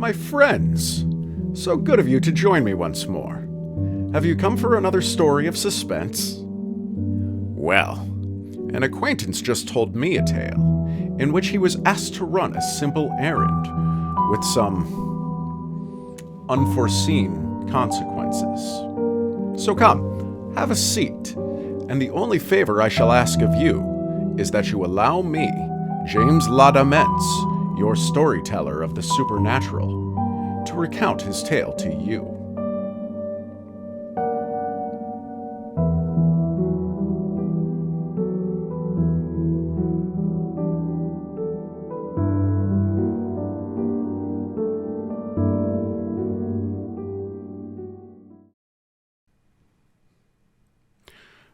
My friends, so good of you to join me once more. Have you come for another story of suspense? Well, an acquaintance just told me a tale in which he was asked to run a simple errand with some unforeseen consequences. So come, have a seat, and the only favor I shall ask of you is that you allow me, James la Démence, your storyteller of the supernatural, to recount his tale to you.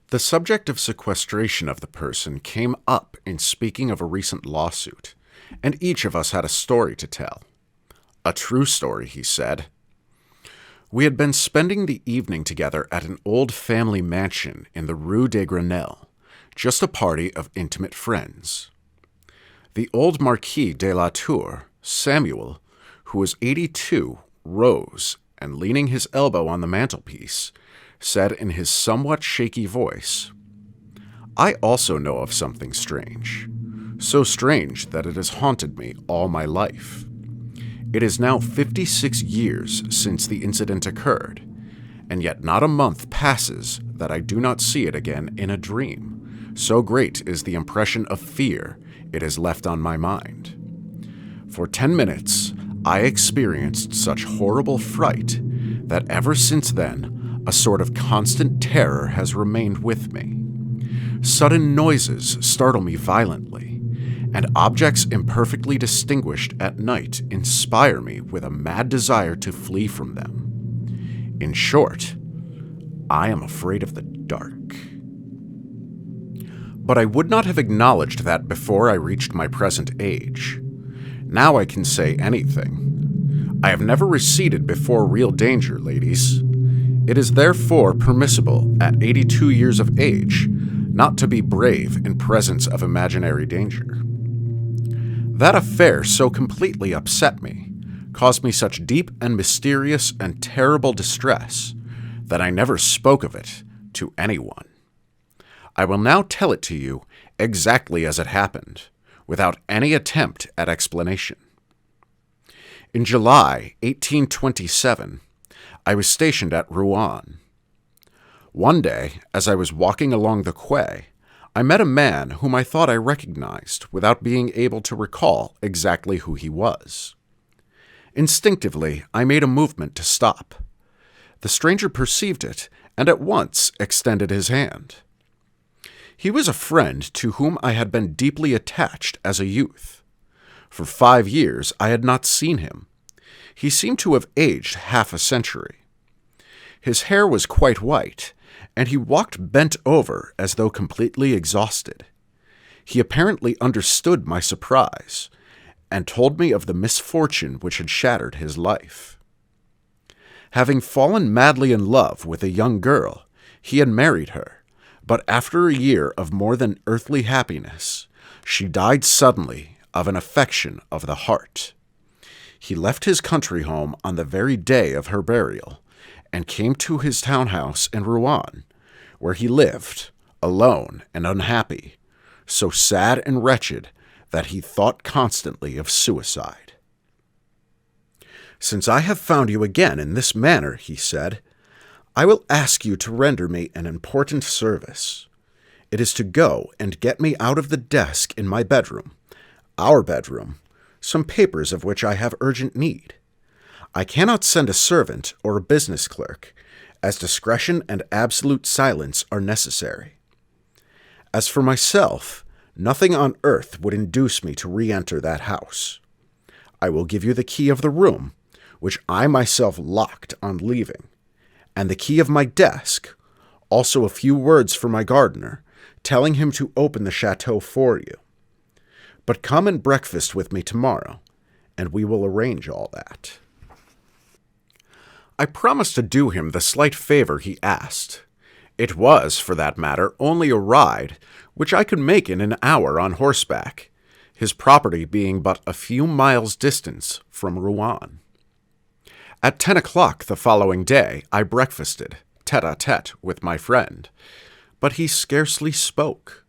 The subject of sequestration of the person came up in speaking of a recent lawsuit, and each of us had a story to tell. A true story, he said. We had been spending the evening together at an old family mansion in the Rue des Grenelles, just a party of intimate friends. The old Marquis de la Tour, Samuel, who was 82, rose, and leaning his elbow on the mantelpiece, said in his somewhat shaky voice, "I also know of something strange, so strange that it has haunted me all my life. It is now 56 years since the incident occurred, and yet not a month passes that I do not see it again in a dream, so great is the impression of fear it has left on my mind. For 10 minutes, I experienced such horrible fright that ever since then, a sort of constant terror has remained with me. Sudden noises startle me violently, and objects imperfectly distinguished at night inspire me with a mad desire to flee from them. In short, I am afraid of the dark." But I would not have acknowledged that before I reached my present age. Now I can say anything. I have never receded before real danger, ladies. It is therefore permissible, at 82 years of age, not to be brave in presence of imaginary danger. That affair so completely upset me, caused me such deep and mysterious and terrible distress, that I never spoke of it to anyone. I will now tell it to you exactly as it happened, without any attempt at explanation. In July 1827, I was stationed at Rouen. One day, as I was walking along the quay, I met a man whom I thought I recognized without being able to recall exactly who he was. Instinctively, I made a movement to stop. The stranger perceived it and at once extended his hand. He was a friend to whom I had been deeply attached as a youth. For 5 years I had not seen him. He seemed to have aged half a century. His hair was quite white, and he walked bent over as though completely exhausted. He apparently understood my surprise, and told me of the misfortune which had shattered his life. Having fallen madly in love with a young girl, he had married her, but after a year of more than earthly happiness, she died suddenly of an affection of the heart. He left his country home on the very day of her burial, and came to his townhouse in Rouen, where he lived, alone and unhappy, so sad and wretched that he thought constantly of suicide. "Since I have found you again in this manner," he said, "I will ask you to render me an important service. It is to go and get me out of the desk in my bedroom, our bedroom, some papers of which I have urgent need. I cannot send a servant or a business clerk, as discretion and absolute silence are necessary. As for myself, nothing on earth would induce me to re-enter that house. I will give you the key of the room, which I myself locked on leaving, and the key of my desk, also a few words for my gardener, telling him to open the chateau for you. But come and breakfast with me tomorrow, and we will arrange all that." I promised to do him the slight favor he asked. It was, for that matter, only a ride, which I could make in an hour on horseback, his property being but a few miles' distance from Rouen. At 10 o'clock the following day, I breakfasted, tête-à-tête with my friend, but he scarcely spoke.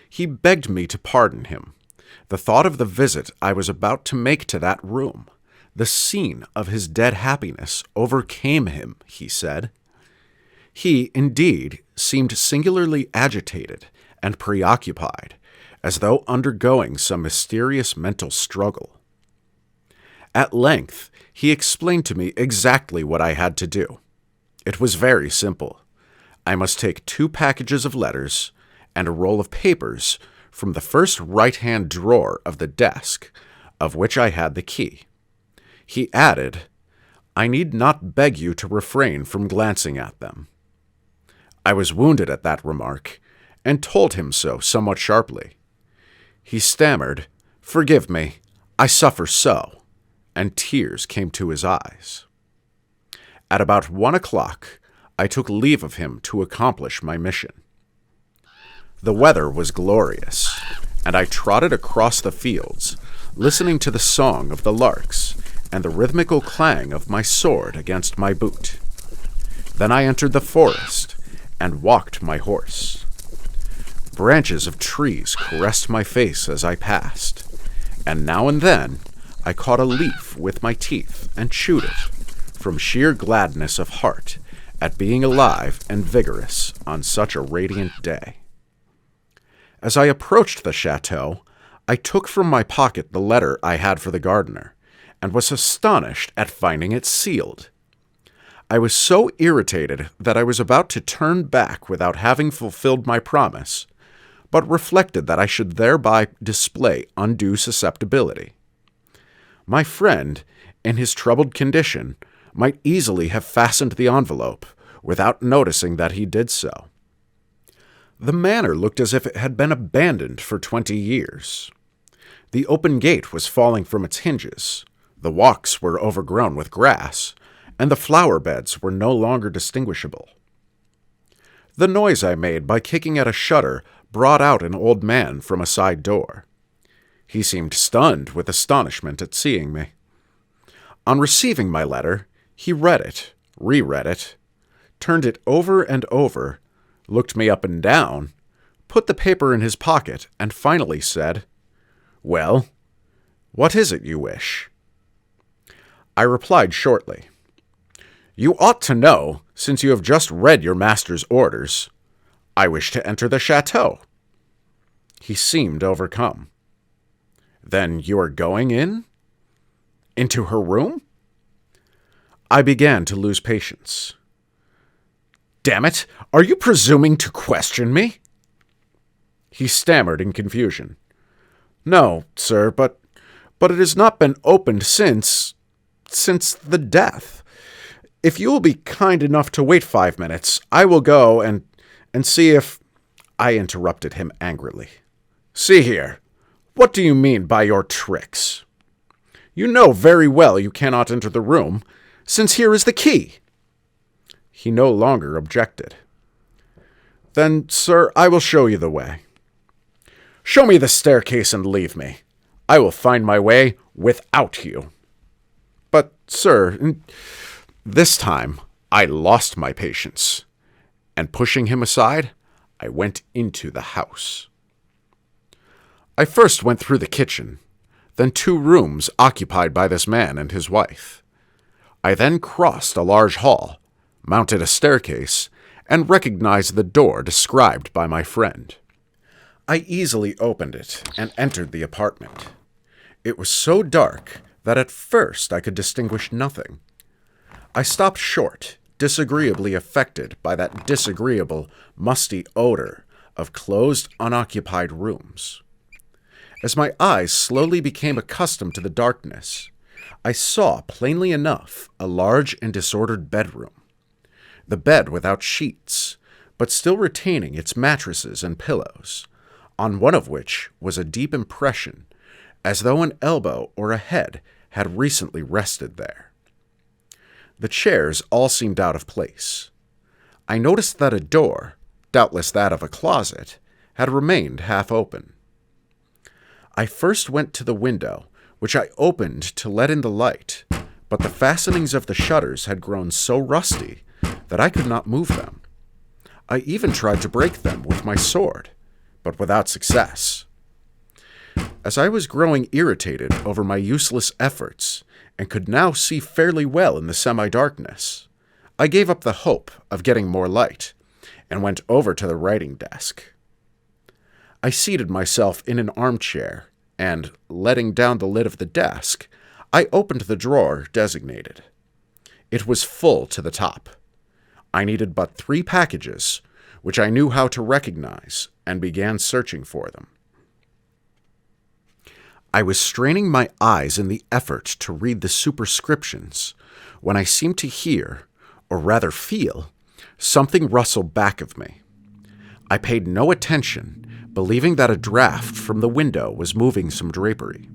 He begged me to pardon him. The thought of the visit I was about to make to that room, the scene of his dead happiness, overcame him, he said. He, indeed, seemed singularly agitated and preoccupied, as though undergoing some mysterious mental struggle. At length, he explained to me exactly what I had to do. It was very simple. I must take 2 packages of letters and a roll of papers from the first right-hand drawer of the desk, of which I had the key. He added, "I need not beg you to refrain from glancing at them." I was wounded at that remark, and told him so somewhat sharply. He stammered, "Forgive me, I suffer so," and tears came to his eyes. At about 1 o'clock, I took leave of him to accomplish my mission. The weather was glorious, and I trotted across the fields, listening to the song of the larks and the rhythmical clang of my sword against my boot. Then I entered the forest and walked my horse. Branches of trees caressed my face as I passed, and now and then I caught a leaf with my teeth and chewed it, from sheer gladness of heart at being alive and vigorous on such a radiant day. As I approached the chateau, I took from my pocket the letter I had for the gardener, and was astonished at finding it sealed. I was so irritated that I was about to turn back without having fulfilled my promise, but reflected that I should thereby display undue susceptibility. My friend, in his troubled condition, might easily have fastened the envelope without noticing that he did so. The manor looked as if it had been abandoned for 20 years. The open gate was falling from its hinges, the walks were overgrown with grass, and the flower beds were no longer distinguishable. The noise I made by kicking at a shutter brought out an old man from a side door. He seemed stunned with astonishment at seeing me. On receiving my letter, he read it, reread it, turned it over and over, looked me up and down, put the paper in his pocket, and finally said, "Well, what is it you wish?" I replied shortly, "You ought to know, since you have just read your master's orders. I wish to enter the chateau." He seemed overcome. "Then you are going in? Into her room?" I began to lose patience. "Damn it, are you presuming to question me?" He stammered in confusion. "No, sir, but it has not been opened since the death. If you will be kind enough to wait 5 minutes, I will go and see if—" I interrupted him angrily. "See here, what do you mean by your tricks? You know very well you cannot enter the room, since here is the key." He no longer objected. "Then, sir, I will show you the way." "Show me the staircase and leave me. I will find my way without you." "But, sir—" This time, I lost my patience, and pushing him aside, I went into the house. I first went through the kitchen, then 2 rooms occupied by this man and his wife. I then crossed a large hall, mounted a staircase, and recognized the door described by my friend. I easily opened it and entered the apartment. It was so dark that at first I could distinguish nothing. I stopped short, disagreeably affected by that disagreeable, musty odor of closed, unoccupied rooms. As my eyes slowly became accustomed to the darkness, I saw plainly enough a large and disordered bedroom. The bed without sheets, but still retaining its mattresses and pillows, on one of which was a deep impression, as though an elbow or a head had recently rested there. The chairs all seemed out of place. I noticed that a door, doubtless that of a closet, had remained half open. I first went to the window, which I opened to let in the light, but the fastenings of the shutters had grown so rusty that I could not move them. I even tried to break them with my sword, but without success. As I was growing irritated over my useless efforts and could now see fairly well in the semi-darkness, I gave up the hope of getting more light and went over to the writing desk. I seated myself in an armchair and, letting down the lid of the desk, I opened the drawer designated. It was full to the top. I needed but 3 packages, which I knew how to recognize, and began searching for them. I was straining my eyes in the effort to read the superscriptions when I seemed to hear, or rather feel, something rustle back of me. I paid no attention, believing that a draft from the window was moving some drapery.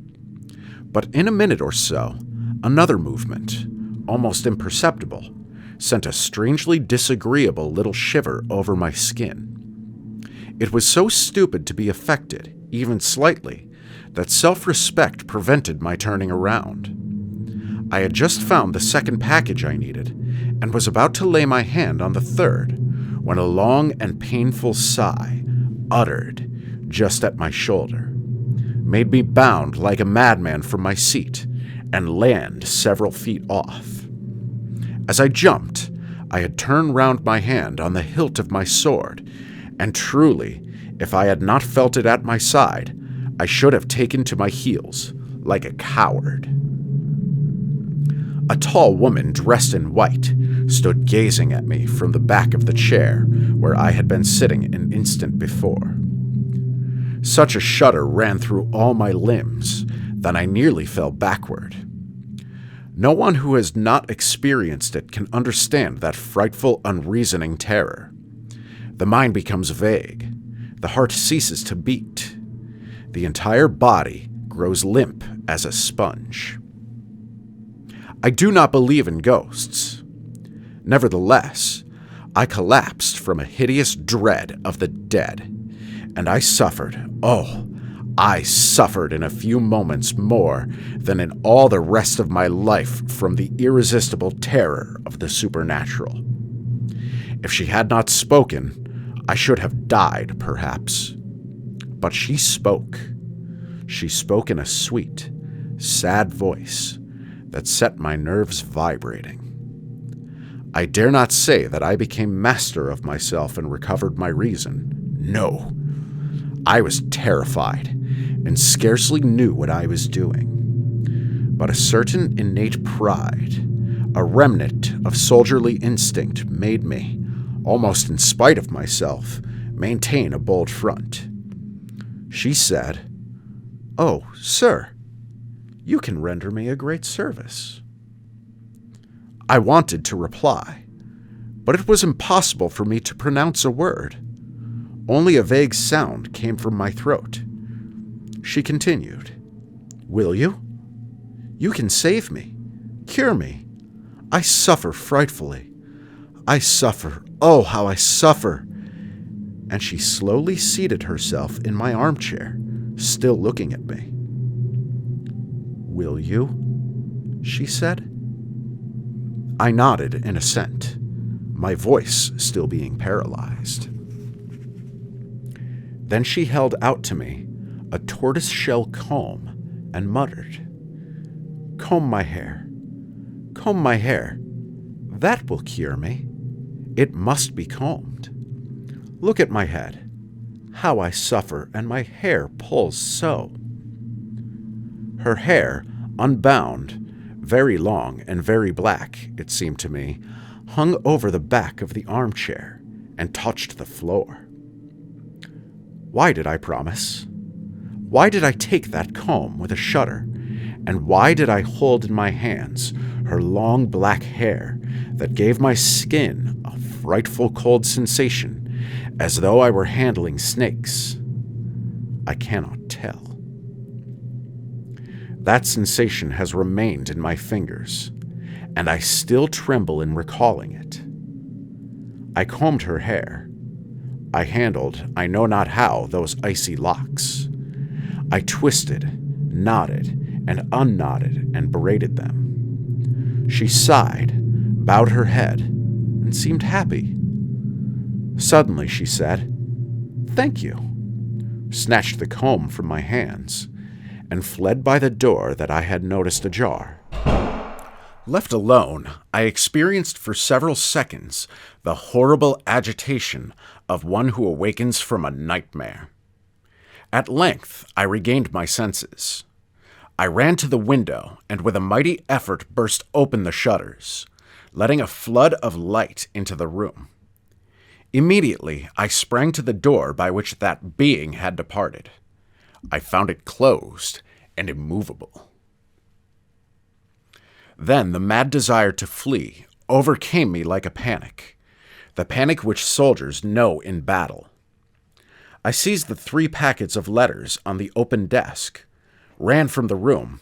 But in a minute or so, another movement, almost imperceptible, sent a strangely disagreeable little shiver over my skin. It was so stupid to be affected, even slightly, that self-respect prevented my turning around. I had just found the second package I needed, and was about to lay my hand on the third, when a long and painful sigh, uttered just at my shoulder, made me bound like a madman from my seat and land several feet off. As I jumped, I had turned round my hand on the hilt of my sword, and truly, if I had not felt it at my side, I should have taken to my heels like a coward. A tall woman dressed in white stood gazing at me from the back of the chair where I had been sitting an instant before. Such a shudder ran through all my limbs that I nearly fell backward. No one who has not experienced it can understand that frightful, unreasoning terror. The mind becomes vague. The heart ceases to beat. The entire body grows limp as a sponge. I do not believe in ghosts. Nevertheless, I collapsed from a hideous dread of the dead, and I suffered in a few moments more than in all the rest of my life from the irresistible terror of the supernatural. If she had not spoken, I should have died, perhaps. But she spoke. She spoke in a sweet, sad voice that set my nerves vibrating. I dare not say that I became master of myself and recovered my reason. No. I was terrified and scarcely knew what I was doing. But a certain innate pride, a remnant of soldierly instinct, made me, almost in spite of myself, maintain a bold front. She said, "Oh, sir, you can render me a great service." I wanted to reply, but it was impossible for me to pronounce a word. Only a vague sound came from my throat. She continued, "Will you? You can save me, cure me. I suffer frightfully. I suffer, oh, how I suffer." And she slowly seated herself in my armchair, still looking at me. "Will you?" she said. I nodded in assent, my voice still being paralyzed. Then she held out to me a tortoise-shell comb and muttered, "Comb my hair. Comb my hair. That will cure me. It must be combed. Look at my head. How I suffer, and my hair pulls so." Her hair, unbound, very long and very black, it seemed to me, hung over the back of the armchair and touched the floor. Why did I promise? Why did I take that comb with a shudder? And why did I hold in my hands her long black hair that gave my skin a frightful cold sensation, as though I were handling snakes? I cannot tell. That sensation has remained in my fingers, and I still tremble in recalling it. I combed her hair. I handled, I know not how, those icy locks. I twisted, knotted, and unknotted and braided them. She sighed, bowed her head, and seemed happy. Suddenly she said, "Thank you," snatched the comb from my hands, and fled by the door that I had noticed ajar. Left alone, I experienced for several seconds the horrible agitation of one who awakens from a nightmare. At length, I regained my senses. I ran to the window and with a mighty effort burst open the shutters, letting a flood of light into the room. Immediately, I sprang to the door by which that being had departed. I found it closed and immovable. Then the mad desire to flee overcame me like a panic, the panic which soldiers know in battle. I seized the 3 packets of letters on the open desk, ran from the room,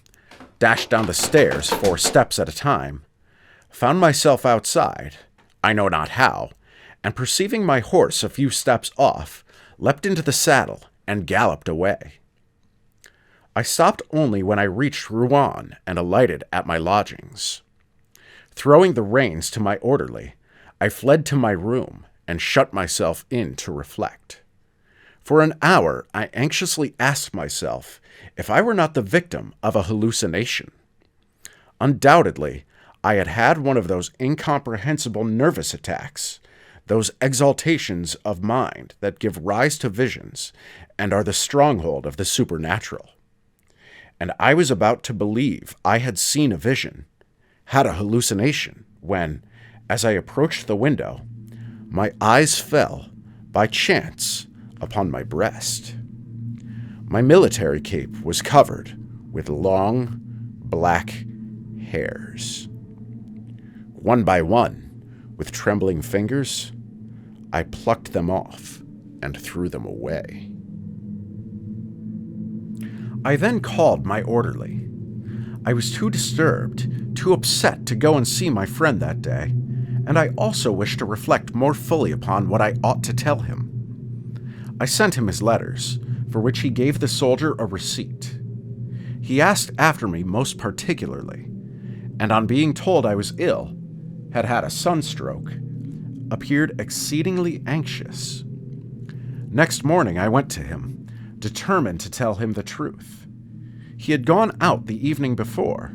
dashed down the stairs 4 steps at a time, found myself outside, I know not how, and perceiving my horse a few steps off, leapt into the saddle and galloped away. I stopped only when I reached Rouen and alighted at my lodgings. Throwing the reins to my orderly, I fled to my room and shut myself in to reflect. For an hour, I anxiously asked myself if I were not the victim of a hallucination. Undoubtedly, I had had one of those incomprehensible nervous attacks, those exaltations of mind that give rise to visions and are the stronghold of the supernatural. And I was about to believe I had seen a vision, had a hallucination, when, as I approached the window, my eyes fell, by chance, upon my breast. My military cape was covered with long, black hairs. One by one, with trembling fingers, I plucked them off and threw them away. I then called my orderly. I was too disturbed, too upset to go and see my friend that day, and I also wished to reflect more fully upon what I ought to tell him. I sent him his letters, for which he gave the soldier a receipt. He asked after me most particularly, and on being told I was ill, had had a sunstroke, appeared exceedingly anxious. Next morning I went to him, determined to tell him the truth. He had gone out the evening before,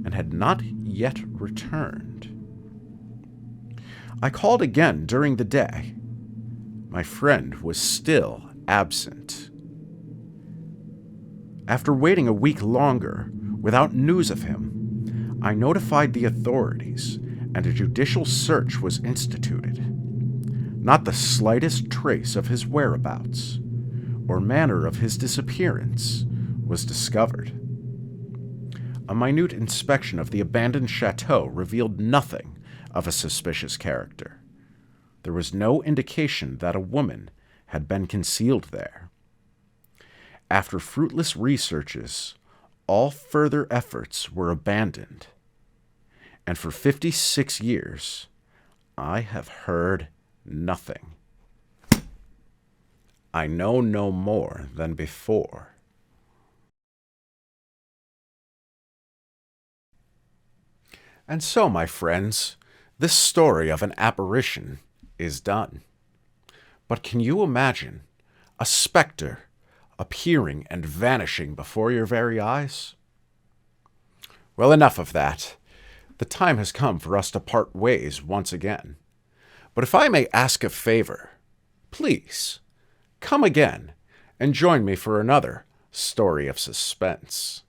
and had not yet returned. I called again during the day. My friend was still absent. After waiting a week longer, without news of him, I notified the authorities, and a judicial search was instituted. Not the slightest trace of his whereabouts or manner of his disappearance was discovered. A minute inspection of the abandoned chateau revealed nothing of a suspicious character. There was no indication that a woman had been concealed there. After fruitless researches, all further efforts were abandoned, and for 56 years, I have heard nothing. I know no more than before. And so, my friends, this story of an apparition is done. But can you imagine a specter appearing and vanishing before your very eyes? Well, enough of that. The time has come for us to part ways once again. But if I may ask a favor, please come again and join me for another story of suspense.